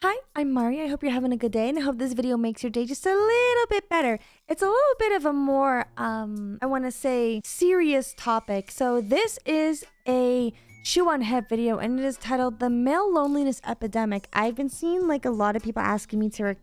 Hi, I'm Mari. I hope you're having a good day and I hope this video makes your day just a little bit better. It's a little bit of a more, I want to say serious topic. So this is a Shoe on Head video and it is titled The Male Loneliness Epidemic. I've been seeing like a lot of people asking me to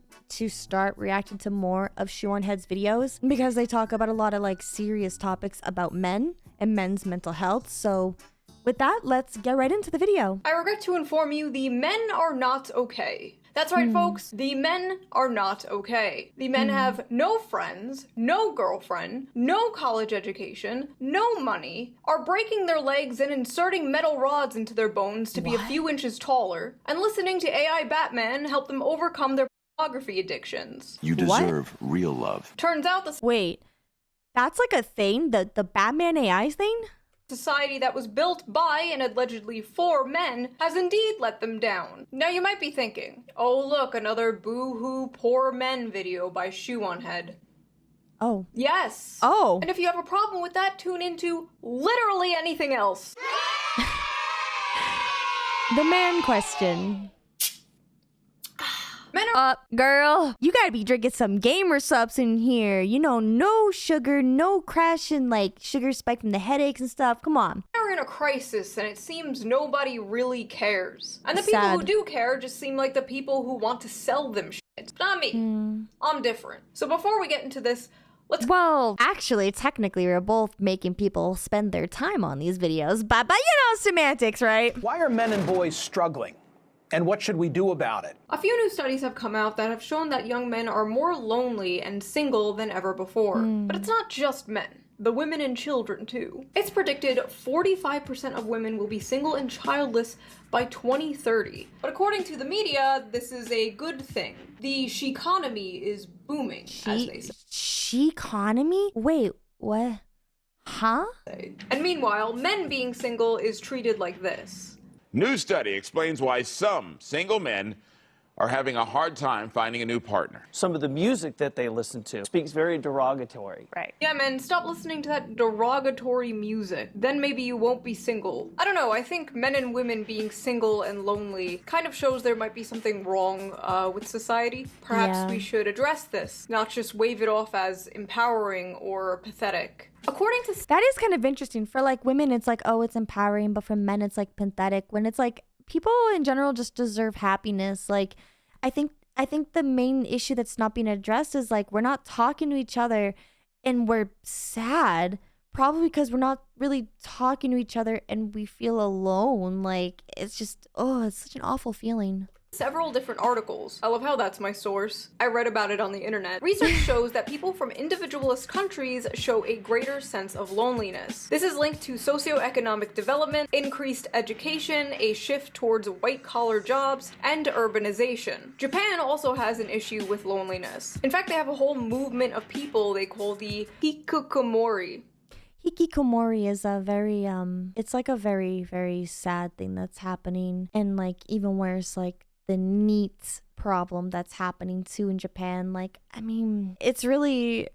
start reacting to more of Shoe on Head's videos because they talk about a lot of like serious topics about men and men's mental health. So with that, let's get right into the video. I regret to inform you, the men are not okay. That's right, folks. The men are not okay. The men have no friends, no girlfriend, no college education, no money, are breaking their legs and inserting metal rods into their bones to be a few inches taller, and listening to AI Batman help them overcome their pornography addictions. You deserve real love. Turns out the Wait, that's like a thing? The Batman AI thing? society that was built by and allegedly for men has indeed let them down. Now you might be thinking, oh look, another boo-hoo poor men video by Shoe on Head. Oh. Yes. Oh. And if you have a problem with that, tune into literally anything else. The man question. Men are Girl, you gotta be drinking some gamer subs in here. You know, no sugar, no crashing like sugar spike from the headaches and stuff. Come on. in a crisis and it seems nobody really cares. And the people who do care just seem like the people who want to sell them shit. Not me. I'm different. So before we get into this, Well, actually, technically, we're both making people spend their time on these videos, but you know, semantics, right? Why are men and boys struggling? And what should we do about it? A few new studies have come out that have shown that young men are more lonely and single than ever before. But it's not just men. The women and children, too. It's predicted 45% of women will be single and childless by 2030. But according to the media, this is a good thing. The she-economy is booming, as they say. She-economy? Wait, what? Huh? And meanwhile, men being single is treated like this. New study explains why some single men are having a hard time finding a new partner. Some of the music that they listen to speaks very derogatory. Right. Yeah, men, stop listening to that derogatory music. Then maybe you won't be single. I don't know, I think men and women being single and lonely kind of shows there might be something wrong with society. Perhaps we should address this, not just wave it off as empowering or pathetic. According to that is kind of interesting. For like women, it's like, oh, it's empowering, but for men, it's like pathetic. When it's like people in general just deserve happiness. Like, I think the main issue that's not being addressed is like we're not talking to each other, and we're sad. Probably because we're not really talking to each other, and we feel alone. Like it's just, oh, it's such an awful feeling. Several different articles. I love how that's my source. I read about it on the internet. Research shows that people from individualist countries show a greater sense of loneliness. This is linked to socioeconomic development, increased education, a shift towards white-collar jobs, and urbanization. Japan also has an issue with loneliness. In fact, they have a whole movement of people they call the hikikomori. Hikikomori is a very, it's like a very, very sad thing that's happening. And like, even worse, like, the NEET problem that's happening too in Japan. Like, I mean, it's really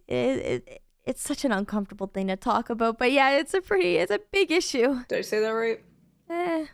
it's such an uncomfortable thing to talk about, but yeah, it's a big issue. Did I say that right? I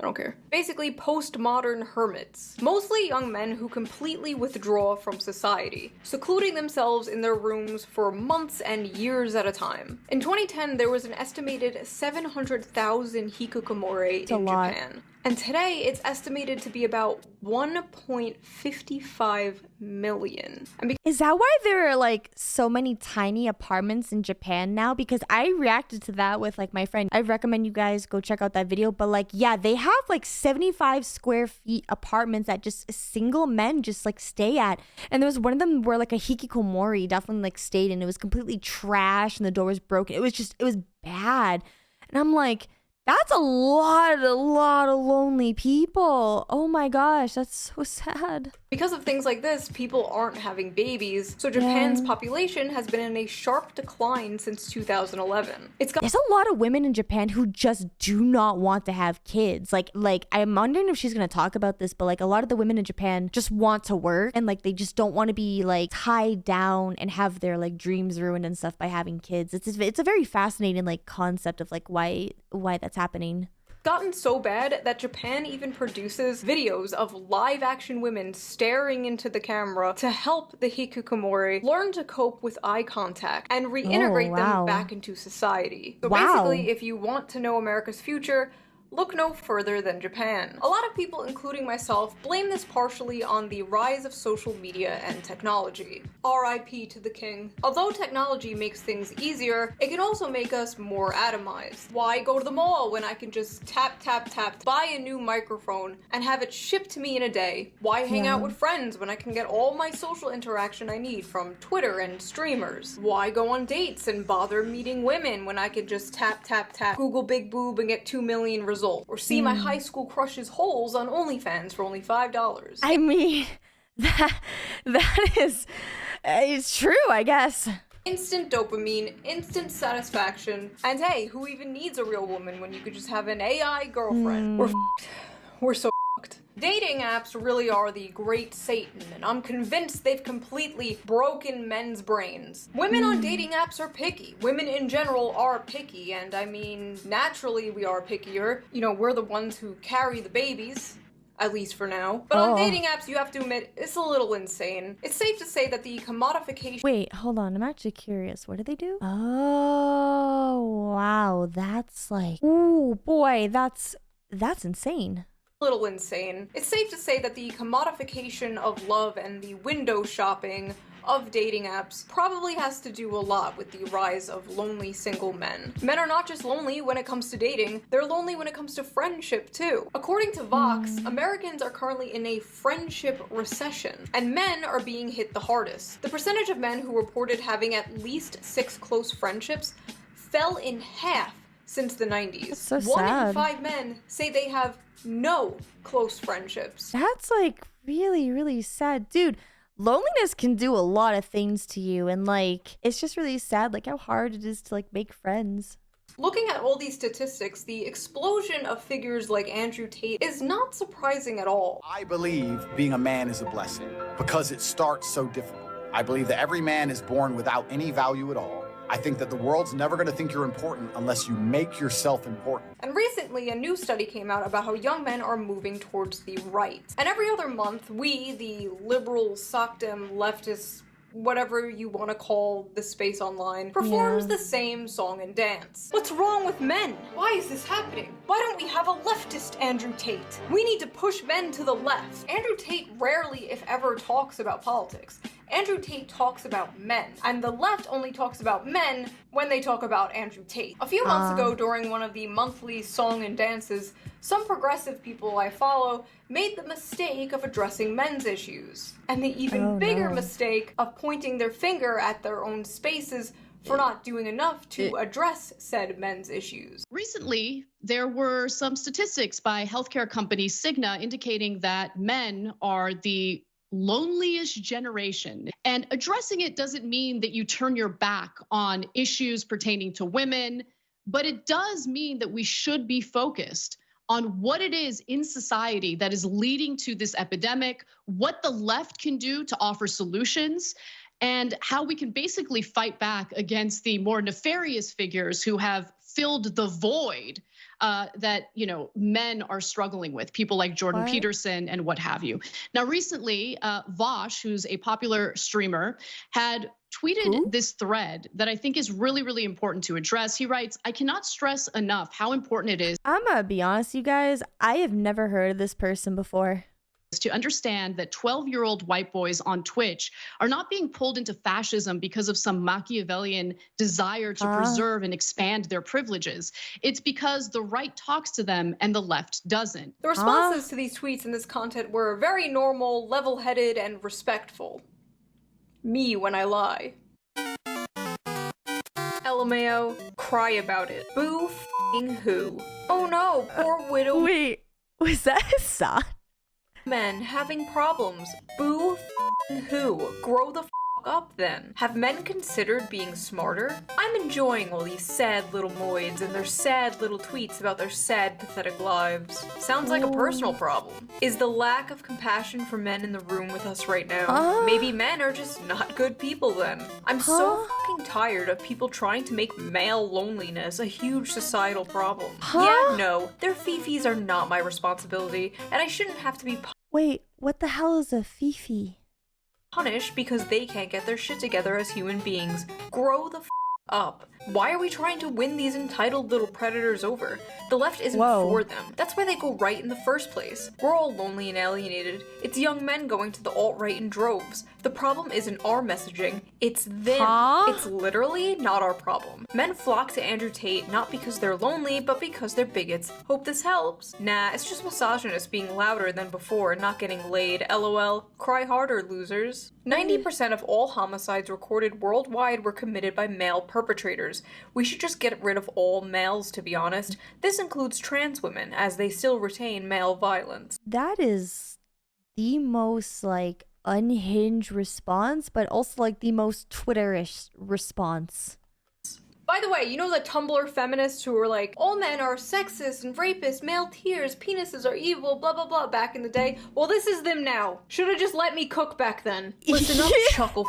don't care. Basically, postmodern hermits. Mostly young men who completely withdraw from society, secluding themselves in their rooms for months and years at a time. In 2010, there was an estimated 700,000 hikikomori in Japan. And today, it's estimated to be about 1.55 million. Is that why there are like so many tiny apartments in Japan now? Because I reacted to that with like my friend. I recommend you guys go check out that video. But like, yeah, they have like 75 square feet apartments that just single men just like stay at. And there was one of them where like a hikikomori definitely like stayed, and it was completely trash and the door was broken. It was bad. And I'm like, that's a lot of lonely people. Oh my gosh, that's so sad. Because of things like this, people aren't having babies, so Japan's population has been in a sharp decline since 2011. There's a lot of women in Japan who just do not want to have kids. Like I'm wondering if she's gonna talk about this, but like a lot of the women in Japan just want to work, and like they just don't want to be like tied down and have their like dreams ruined and stuff by having kids. It's a very fascinating like concept of like why that's happening. gotten so bad that Japan even produces videos of live-action women staring into the camera to help the hikikomori learn to cope with eye contact and reintegrate them back into society. So basically, if you want to know America's future, look no further than Japan. A lot of people, including myself, blame this partially on the rise of social media and technology. RIP to the king. Although technology makes things easier, it can also make us more atomized. Why go to the mall when I can just tap, tap, tap, buy a new microphone and have it shipped to me in a day? Why hang out with friends when I can get all my social interaction I need from Twitter and streamers? Why go on dates and bother meeting women when I can just tap, tap, tap, Google big boob and get 2 million results? Or see my high school crush's holes on OnlyFans for only $5. I mean, that is, it's true, I guess. Instant dopamine, instant satisfaction, and hey, who even needs a real woman when you could just have an AI girlfriend? We're so f***ed. Dating apps really are the great Satan, and I'm convinced they've completely broken men's brains. Women on dating apps are picky. Women in general are picky, and I mean, naturally we are pickier. You know, we're the ones who carry the babies. At least for now. But on dating apps, you have to admit, it's a little insane. It's safe to say that the commodification— Wait, hold on. I'm actually curious. What do they do? Oh, wow. That's like, ooh, boy, that's insane. Little insane. It's safe to say that the commodification of love and the window shopping of dating apps probably has to do a lot with the rise of lonely single men. Men are not just lonely when it comes to dating, they're lonely when it comes to friendship too. According to Vox, Americans are currently in a friendship recession, and men are being hit the hardest. The percentage of men who reported having at least 6 close friendships fell in half since the 90s. That's so 1 sad. in 5 men say they have no close friendships. That's like really, really sad. Dude, loneliness can do a lot of things to you, and like, it's just really sad like how hard it is to like make friends. Looking at all these statistics, the explosion of figures like Andrew Tate is not surprising at all. I believe being a man is a blessing because it starts so difficult. I believe that every man is born without any value at all. I think that the world's never going to think you're important unless you make yourself important. And recently, a new study came out about how young men are moving towards the right. And every other month, we, the liberal, sockdem, leftist, whatever you want to call the space online, performs the same song and dance. What's wrong with men? Why is this happening? Why don't we have a leftist Andrew Tate? We need to push men to the left. Andrew Tate rarely, if ever, talks about politics. Andrew Tate talks about men, and the left only talks about men when they talk about Andrew Tate. A few months ago, during one of the monthly song and dances, some progressive people I follow made the mistake of addressing men's issues, and the even bigger mistake of pointing their finger at their own spaces for not doing enough to address said men's issues. Recently, there were some statistics by healthcare company Cigna indicating that men are the loneliest generation. And addressing it doesn't mean that you turn your back on issues pertaining to women, but it does mean that we should be focused on what it is in society that is leading to this epidemic, what the left can do to offer solutions, and how we can basically fight back against the more nefarious figures who have filled the void that, you know, men are struggling with, people like Jordan Peterson and what have you. Now, recently, Vosh, who's a popular streamer, had tweeted this thread that I think is really, really important to address. He writes, "I cannot stress enough how important it is." I'm gonna be honest, you guys, I have never heard of this person before. To understand that 12-year-old white boys on Twitch are not being pulled into fascism because of some Machiavellian desire to preserve and expand their privileges. It's because the right talks to them and the left doesn't. The responses to these tweets and this content were very normal, level-headed, and respectful. Me when I lie. LMAO, cry about it. Boo f***ing who. Oh no, poor widow Wait, was that his son? men having problems. Boo f***ing who. Grow the f*** up then? Have men considered being smarter? I'm enjoying all these sad little moids and their sad little tweets about their sad, pathetic lives. Sounds like a personal problem. Is the lack of compassion for men in the room with us right now? Maybe men are just not good people then. I'm so fucking tired of people trying to make male loneliness a huge societal problem. Yeah, no, their fifis are not my responsibility, and I shouldn't have to be Wait, what the hell is a fifi? punished because they can't get their shit together as human beings. Grow the up. Why are we trying to win these entitled little predators over? The left isn't for them. That's why they go right in the first place. We're all lonely and alienated. It's young men going to the alt-right in droves. The problem isn't our messaging, it's them. It's literally not our problem. Men flock to Andrew Tate not because they're lonely, but because they're bigots. Hope this helps. Nah, it's just misogynists being louder than before and not getting laid. LOL. Cry harder, losers. 90% of all homicides recorded worldwide were committed by male perpetrators. We should just get rid of all males, to be honest. This includes trans women, as they still retain male violence. That is the most, like, unhinged response, but also, like, the most Twitter-ish response. By the way, you know the Tumblr feminists who were like, all men are sexist and rapists, male tears, penises are evil, blah blah blah back in the day? Well, this is them now. Should've just let me cook back then. Listen up, chuckle.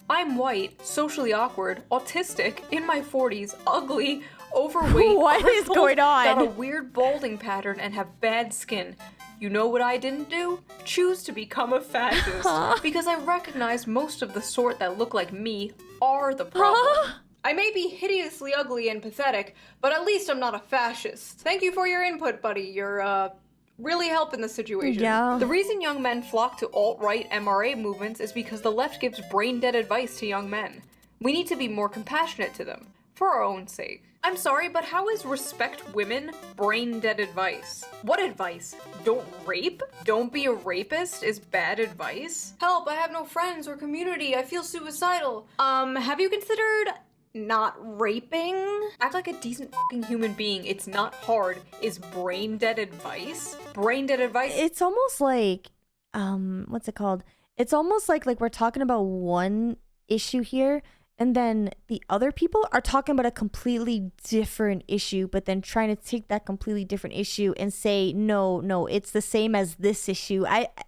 I'm white, socially awkward, autistic, in my 40s, ugly, overweight, What is crippled, going on? got a weird balding pattern, and have bad skin. You know what I didn't do? Choose to become a fascist. Because I recognize most of the sort that look like me are the problem. I may be hideously ugly and pathetic, but at least I'm not a fascist. Thank you for your input, buddy. You're, really helping the situation. Yeah. The reason young men flock to alt-right MRA movements is because the left gives brain-dead advice to young men. We need to be more compassionate to them, for our own sake. I'm sorry, but how is respect women brain-dead advice? What advice? Don't rape? Don't be a rapist is bad advice? Help, I have no friends or community, I feel suicidal. Have you considered not raping? Act like a decent fucking human being. It's not hard. Is brain dead advice? Brain dead advice? It's almost like, what's it called? It's almost like we're talking about one issue here, and then the other people are talking about a completely different issue, but then trying to take that completely different issue and say, no, it's the same as this issue.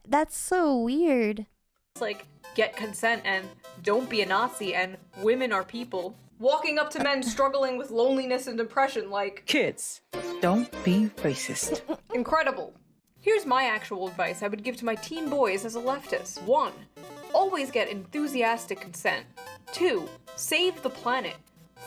That's so weird. It's like, get consent and don't be a Nazi and women are people. Walking up to men struggling with loneliness and depression like, kids, don't be racist. Incredible. Here's my actual advice I would give to my teen boys as a leftist. 1. Always get enthusiastic consent. 2. Save the planet.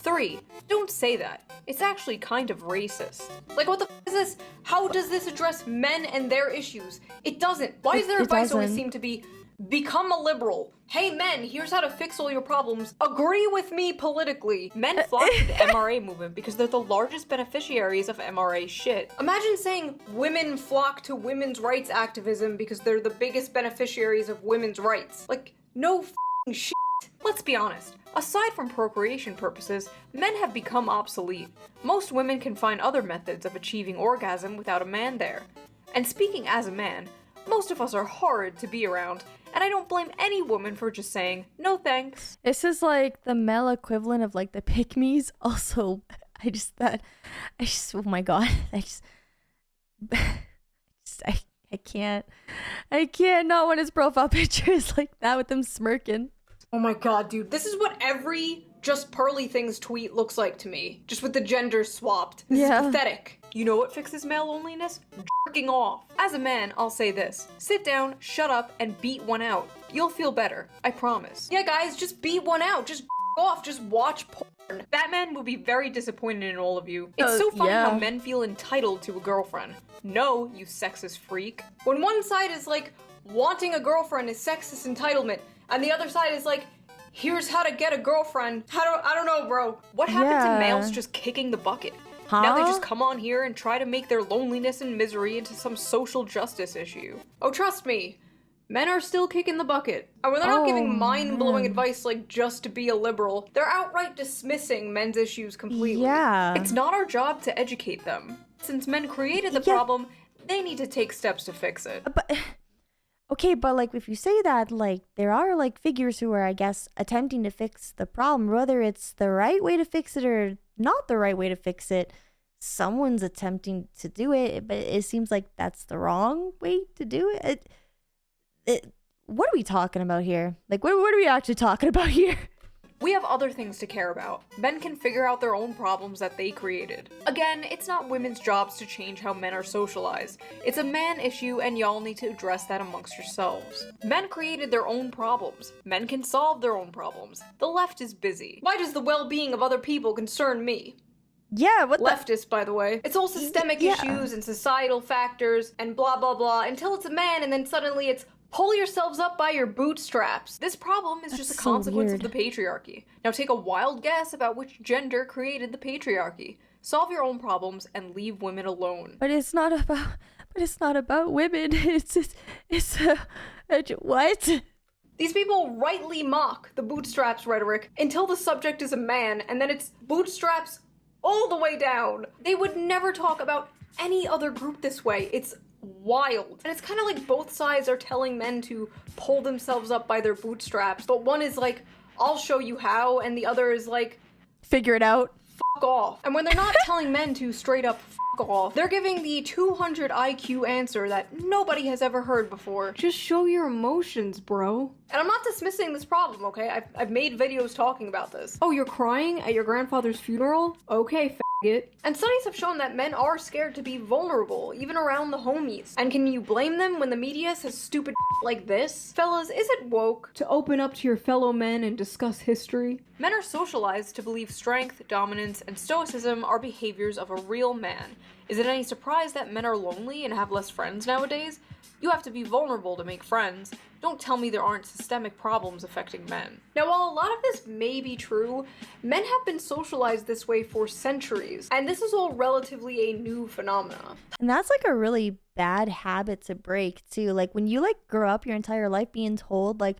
3. Don't say that. It's actually kind of racist. Like, what the f is this? How does this address men and their issues? It doesn't. Why does their advice always seem to be, become a liberal? Hey men, here's how to fix all your problems. Agree with me politically. Men flock to the MRA movement because they're the largest beneficiaries of MRA shit. Imagine saying women flock to women's rights activism because they're the biggest beneficiaries of women's rights. Like, no f***ing shit. Let's be honest. Aside from procreation purposes, men have become obsolete. Most women can find other methods of achieving orgasm without a man there. And speaking as a man, most of us are horrid to be around, and I don't blame any woman for just saying, no thanks. This is like the male equivalent of like the pick-me's. Also, oh my god, I can't not when his profile picture is like that with him smirking. Oh my god, dude, this is what every Just Pearly Things tweet looks like to me. Just with the genders swapped. This is pathetic. You know what fixes male loneliness? Jerking off. As a man, I'll say this. Sit down, shut up, and beat one out. You'll feel better. I promise. Yeah, guys, just beat one out. Just off. Just watch porn. Batman will be very disappointed in all of you. It's so funny how men feel entitled to a girlfriend. No, you sexist freak. When one side is like, wanting a girlfriend is sexist entitlement, and the other side is like, here's how to get a girlfriend. I don't know, bro. What happened to males just kicking the bucket? Now they just come on here and try to make their loneliness and misery into some social justice issue. Oh, trust me, men are still kicking the bucket. And when they're not giving mind-blowing advice like just to be a liberal, they're outright dismissing men's issues completely. Yeah. It's not our job to educate them. Since men created the problem, they need to take steps to fix it. But Okay, but like if you say that, like there are like figures who are, I guess, attempting to fix the problem, whether it's the right way to fix it or not the right way to fix it. Someone's attempting to do it, but it seems like that's the wrong way to do it. What are we talking about here? Like, what are we actually talking about here? We have other things to care about. Men can figure out their own problems that they created. Again, it's not women's jobs to change how men are socialized. It's a man issue and y'all need to address that amongst yourselves. Men created their own problems. Men can solve their own problems. The left is busy. Why does the well-being of other people concern me? Yeah, what Leftist, by the way. It's all systemic issues and societal factors and blah blah blah until it's a man and then suddenly it's pull yourselves up by your bootstraps. This problem is just a consequence of the patriarchy. Now take a wild guess about which gender created the patriarchy. Solve your own problems and leave women alone. But it's not about women. What? These people rightly mock the bootstraps rhetoric until the subject is a man, and then it's bootstraps all the way down. They would never talk about any other group this way. It's wild. And it's kind of like both sides are telling men to pull themselves up by their bootstraps, but one is like, I'll show you how, and the other is like, figure it out. Fuck off. And when they're not telling men to straight up fuck off, they're giving the 200 IQ answer that nobody has ever heard before. Just show your emotions, bro. And I'm not dismissing this problem, okay? I've made videos talking about this. Oh, you're crying at your grandfather's funeral? Okay, faggot. And studies have shown that men are scared to be vulnerable, even around the homies. And can you blame them when the media says stupid like this? Fellas, is it woke to open up to your fellow men and discuss history? Men are socialized to believe strength, dominance, and stoicism are behaviors of a real man. Is it any surprise that men are lonely and have less friends nowadays? You have to be vulnerable to make friends. Don't tell me there aren't systemic problems affecting men. Now, while a lot of this may be true, men have been socialized this way for centuries, and this is all relatively a new phenomenon. And that's like a really bad habit to break too. Like when you like grow up your entire life being told like,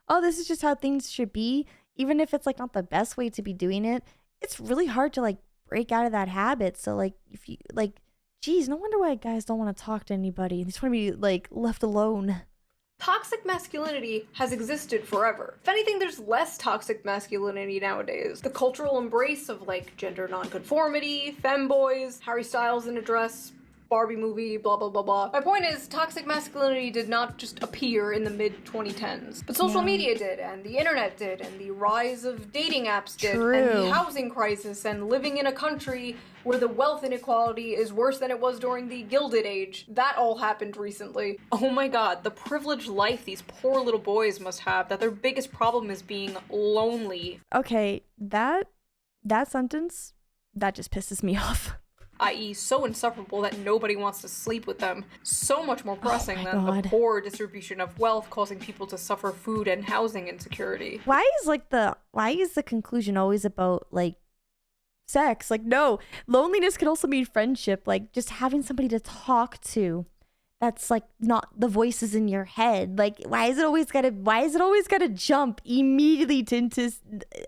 oh, this is just how things should be, even if it's like not the best way to be doing it, it's really hard to like break out of that habit. So like if you like, geez, no wonder why guys don't want to talk to anybody. They just want to be like left alone. Toxic masculinity has existed forever. If anything, there's less toxic masculinity nowadays. The cultural embrace of like gender nonconformity, femboys, Harry Styles in a dress, Barbie movie, blah blah blah blah. My point is, toxic masculinity did not just appear in the mid-2010s. But social media did, and the internet did, and the rise of dating apps did, and the housing crisis, and living in a country where the wealth inequality is worse than it was during the Gilded Age. That all happened recently. Oh my god, the privileged life these poor little boys must have, that their biggest problem is being lonely. Okay, that sentence, that just pisses me off. I.e. so insufferable that nobody wants to sleep with them. So much more pressing than the poor distribution of wealth causing people to suffer food and housing insecurity. Why is the conclusion always about like sex? Like, no, loneliness can also mean friendship, like just having somebody to talk to that's like not the voices in your head. Like, why is it always gotta jump immediately into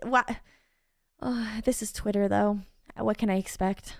what? This is Twitter though. What can I expect?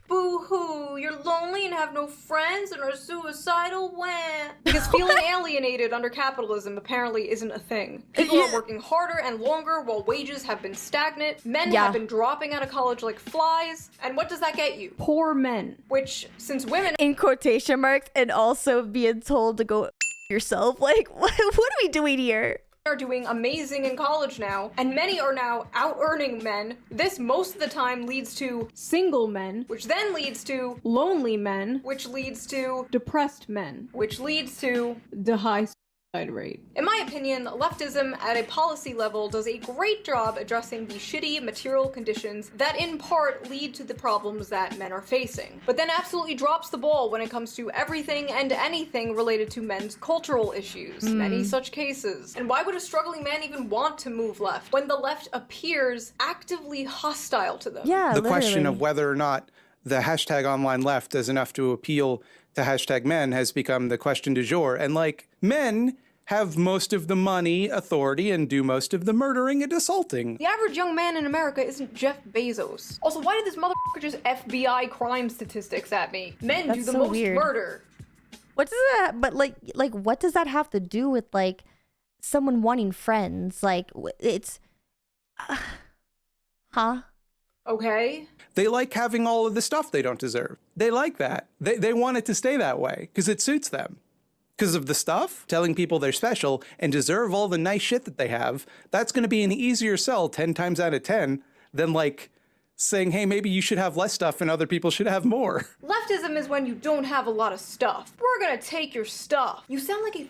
Boo-hoo, you're lonely and have no friends and are suicidal when? Because feeling alienated under capitalism apparently isn't a thing. People are working harder and longer while wages have been stagnant. Men have been dropping out of college like flies. And what does that get you? Poor men. Which, since women— in quotation marks, and also being told to go yourself. Like, what are we doing here? Are doing amazing in college now, and many are now out-earning men. This most of the time leads to single men, which then leads to lonely men, which leads to depressed men, which leads to the high suicide rate. In my opinion, leftism at a policy level does a great job addressing the shitty material conditions that in part lead to the problems that men are facing, but then absolutely drops the ball when it comes to everything and anything related to men's cultural issues. Many such cases. And why would a struggling man even want to move left when the left appears actively hostile to them? Yeah, the question of whether or not the hashtag online left does enough to appeal to hashtag men has become the question du jour. And like, men have most of the money, authority, and do most of the murdering and assaulting. The average young man in America isn't Jeff Bezos. Also, why did this motherfucker just FBI crime statistics at me? Men do the most murder. What does that? But like, what does that have to do with like someone wanting friends? Like, it's, huh? Okay. They like having all of the stuff they don't deserve. They like that. They want it to stay that way because it suits them. Because of the stuff, telling people they're special and deserve all the nice shit that they have, that's going to be an easier sell 10 times out of 10 than like saying, hey, maybe you should have less stuff and other people should have more. Leftism is when you don't have a lot of stuff. We're gonna take your stuff. You sound like a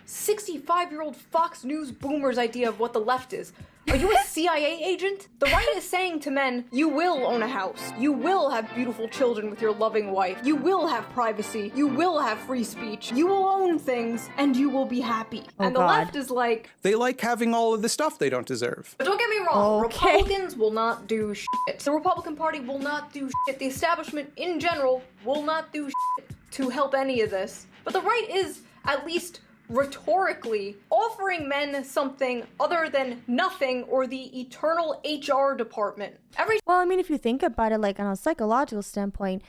65-year-old Fox News boomer's idea of what the left is. Are you a CIA agent? The right is saying to men, you will own a house. You will have beautiful children with your loving wife. You will have privacy. You will have free speech. You will own things, and you will be happy. And the left is like... They like having all of the stuff they don't deserve. But don't get me wrong, Okay. Republicans will not do shit. The Republican Party will not do shit. The establishment in general will not do shit to help any of this. But the right is, at least rhetorically, offering men something other than nothing or the eternal HR department. Well, I mean, if you think about it, like on a psychological standpoint,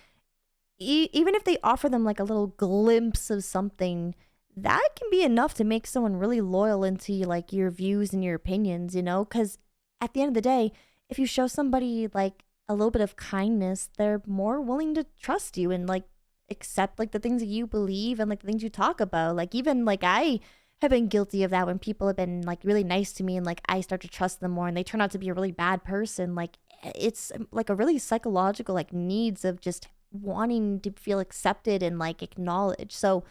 even if they offer them like a little glimpse of something, that can be enough to make someone really loyal into like your views and your opinions, you know? Because at the end of the day, if you show somebody like a little bit of kindness, they're more willing to trust you and like accept like the things that you believe and like the things you talk about. Like even like I have been guilty of that when people have been like really nice to me and like I start to trust them more and they turn out to be a really bad person. Like it's like a really psychological like needs of just wanting to feel accepted and like acknowledged. So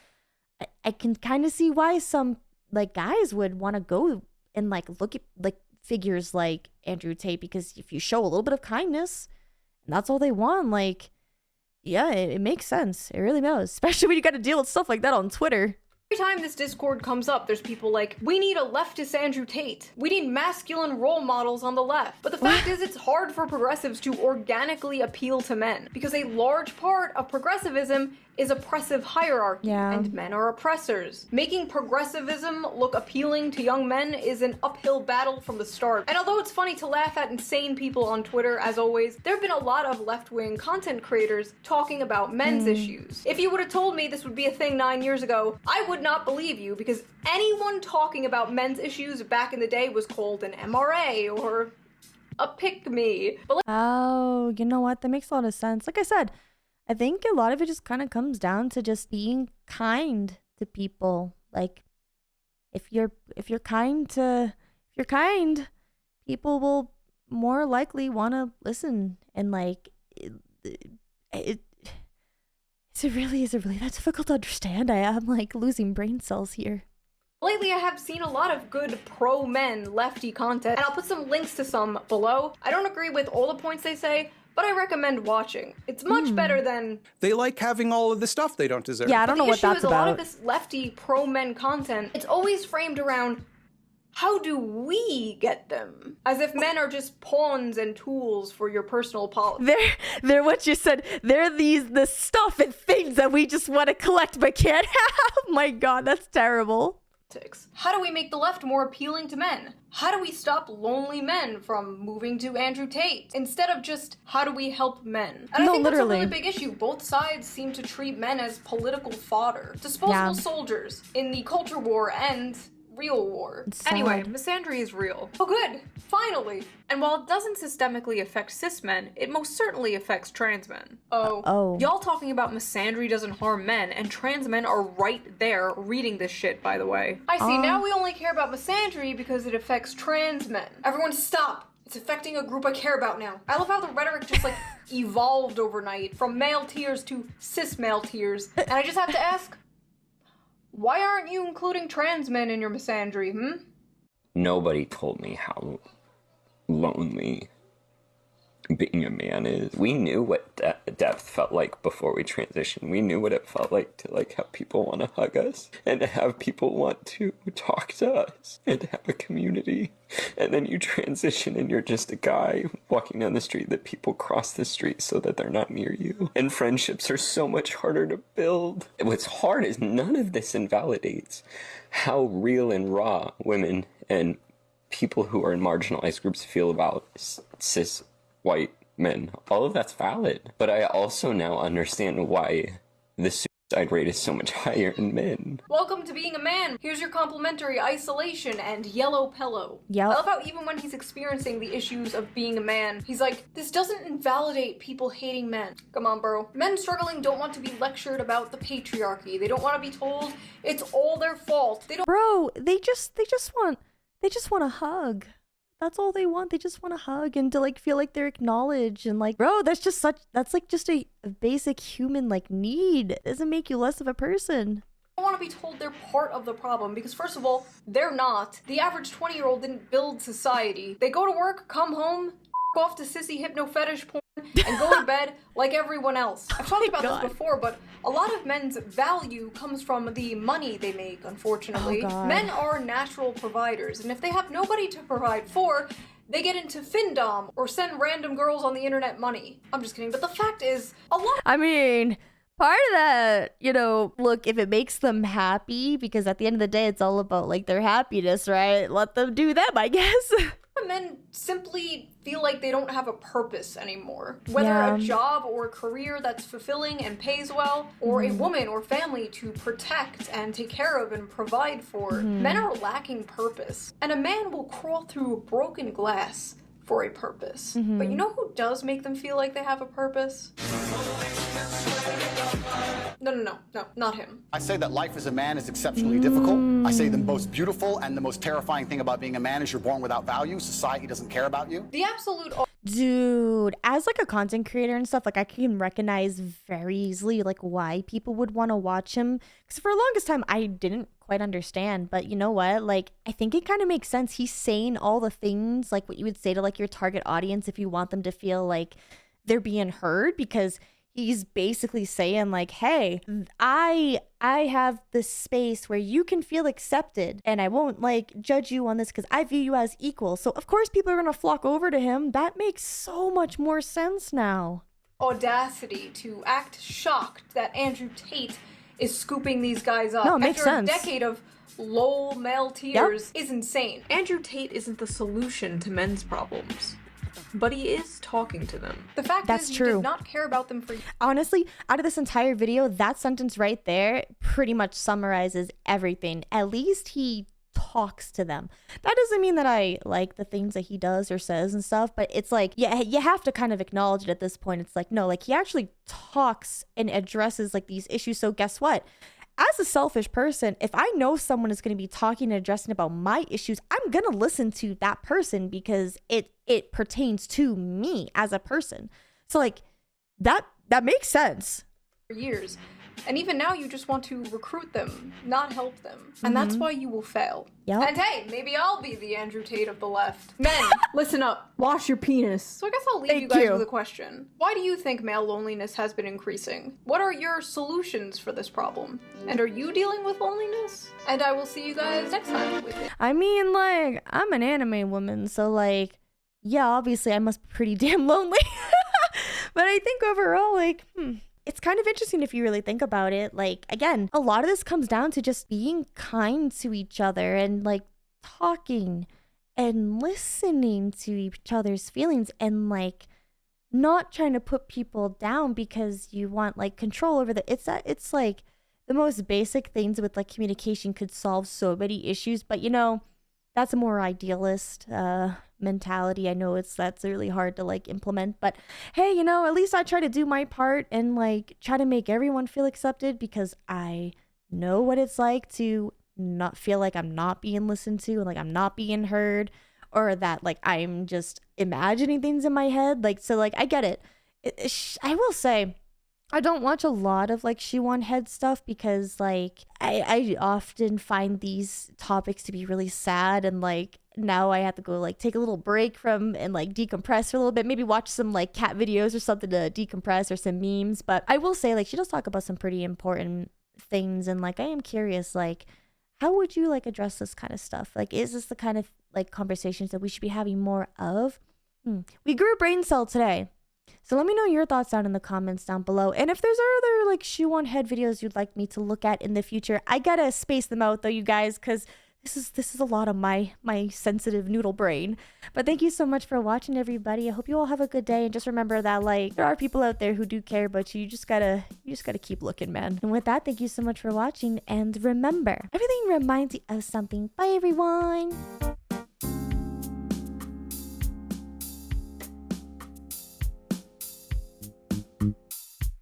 I can kind of see why some like guys would want to go and like look at like figures like Andrew Tate, because if you show a little bit of kindness and that's all they want, like yeah, it makes sense. It really does. Especially when you got to deal with stuff like that on Twitter. Every time this Discord comes up, there's people like, we need a leftist Andrew Tate. We need masculine role models on the left. But the fact is, it's hard for progressives to organically appeal to men because a large part of progressivism is oppressive hierarchy, and men are oppressors. Making progressivism look appealing to young men is an uphill battle from the start. And although it's funny to laugh at insane people on Twitter, as always, there have been a lot of left-wing content creators talking about men's issues. If you would have told me this would be a thing 9 years ago, I would not believe you, because anyone talking about men's issues back in the day was called an MRA or a pick-me. But oh, you know what? That makes a lot of sense. Like I said, I think a lot of it just kind of comes down to just being kind to people. Like if you're kind, people will more likely want to listen. And like it's really that's difficult to understand. I'm like losing brain cells here. lately I have seen a lot of good pro-men lefty content, and I'll put some links to some below. I don't agree with all the points they say, but I recommend watching. It's much better than... They like having all of the stuff they don't deserve. Yeah, I don't know what that's about. A lot of about. this lefty pro-men content, it's always framed around, how do we get them? As if men are just pawns and tools for your personal politics. They're what you said. They're the stuff and things that we just want to collect but can't have. My God, that's terrible. How do we make the left more appealing to men? How do we stop lonely men from moving to Andrew Tate? Instead of just, how do we help men? And I think that's a really big issue. Both sides seem to treat men as political fodder. Disposable soldiers in the culture war and real war. Anyway, misandry is real. Oh good, finally! And while it doesn't systemically affect cis men, it most certainly affects trans men. Y'all talking about misandry doesn't harm men, and trans men are right there reading this shit, by the way. I see, now we only care about misandry because it affects trans men. Everyone stop! It's affecting a group I care about now. I love how the rhetoric just like evolved overnight from male tears to cis male tears. And I just have to ask, why aren't you including trans men in your misandry, Nobody told me how lonely being a man is. We knew what depth felt like before we transitioned. We knew what it felt like to like have people want to hug us and to have people want to talk to us and to have a community. And then you transition and you're just a guy walking down the street that people cross the street so that they're not near you. And friendships are so much harder to build. What's hard is none of this invalidates how real and raw women and people who are in marginalized groups feel about cis white men. All of that's valid. But I also now understand why the suicide rate is so much higher in men. Welcome to being a man. Here's your complimentary isolation and yellow pillow. Yep. I love how even when he's experiencing the issues of being a man, he's like, this doesn't invalidate people hating men. Come on, bro. Men struggling don't want to be lectured about the patriarchy. They don't want to be told it's all their fault. They don't. Bro, they just want a hug. That's all they want. They just want a hug and to like feel like they're acknowledged and like, bro, that's like just a basic human like need. It doesn't make you less of a person. Don't want to be told they're part of the problem because first of all, they're not. The average 20-year-old didn't build society. They go to work, come home, off to sissy hypno fetish porn, and go to bed like everyone else. I've talked about this before, but a lot of men's value comes from the money they make, unfortunately. Men are natural providers, and if they have nobody to provide for, they get into findom or send random girls on the internet money. I'm just kidding, but the fact is, a lot. I mean, part of that, you know, look, if it makes them happy, because at the end of the day, it's all about like their happiness, right? Let them do them, I guess. Men simply feel like they don't have a purpose anymore. Whether a job or a career that's fulfilling and pays well, or a woman or family to protect and take care of and provide for. Men are lacking purpose. And a man will crawl through broken glass for a purpose. But you know who does make them feel like they have a purpose? No, not him. I say that life as a man is exceptionally difficult. I say the most beautiful and the most terrifying thing about being a man is you're born without value. Society doesn't care about you. The absolute... Dude, as like a content creator and stuff, like I can recognize very easily like why people would want to watch him. Because for the longest time, I didn't quite understand. But you know what? Like, I think it kind of makes sense. He's saying all the things like what you would say to like your target audience if you want them to feel like they're being heard, because he's basically saying like, hey, I have this space where you can feel accepted and I won't like judge you on this because I view you as equal. So of course people are going to flock over to him. That makes so much more sense now. Audacity to act shocked that Andrew Tate is scooping these guys up. No, it makes sense. After a decade of lol male tears is insane. Andrew Tate isn't the solution to men's problems. But he is talking to them. The fact is, he did not care about them for... Honestly, out of this entire video, that sentence right there pretty much summarizes everything. At least he talks to them. That doesn't mean that I like the things that he does or says and stuff, but it's like, yeah, you have to kind of acknowledge it at this point. It's like, no, like he actually talks and addresses like these issues. So guess what? As a selfish person, if I know someone is going to be talking and addressing about my issues, I'm going to listen to that person because it pertains to me as a person. So like that makes sense. For years. And even now you just want to recruit them, not help them. And that's why you will fail. Yep. And hey, maybe I'll be the Andrew Tate of the left. Men, listen up. Wash your penis. So I guess I'll leave you guys with a question. Why do you think male loneliness has been increasing? What are your solutions for this problem? And are you dealing with loneliness? And I will see you guys next time with it. I mean, like, I'm an anime woman, so like, yeah, obviously I must be pretty damn lonely. But I think overall, like, it's kind of interesting if you really think about it. Like, again, a lot of this comes down to just being kind to each other and like talking and listening to each other's feelings and like not trying to put people down because you want like control over it's like the most basic things with like communication could solve so many issues. But you know, that's a more idealist mentality. I know that's really hard to like implement, but hey, you know, at least I try to do my part and like try to make everyone feel accepted, because I know what it's like to not feel like I'm not being listened to and like I'm not being heard, or that like I'm just imagining things in my head. Like, so like I get it. I will say I don't watch a lot of like She-Won head stuff because like I often find these topics to be really sad, and like now I have to go like take a little break from and like decompress for a little bit, maybe watch some like cat videos or something to decompress, or some memes. But I will say like she does talk about some pretty important things, and like I am curious, like how would you like address this kind of stuff? Like, is this the kind of like conversations that we should be having more of? We grew a brain cell today. So let me know your thoughts down in the comments down below. And if there's other like She-Won head videos you'd like me to look at in the future, I gotta space them out though, you guys, because this is a lot of my sensitive noodle brain. But thank you so much for watching, everybody. I hope you all have a good day, and just remember that like there are people out there who do care about you. You just gotta keep looking, man. And with that, thank you so much for watching, and remember, everything reminds you of something. Bye, everyone.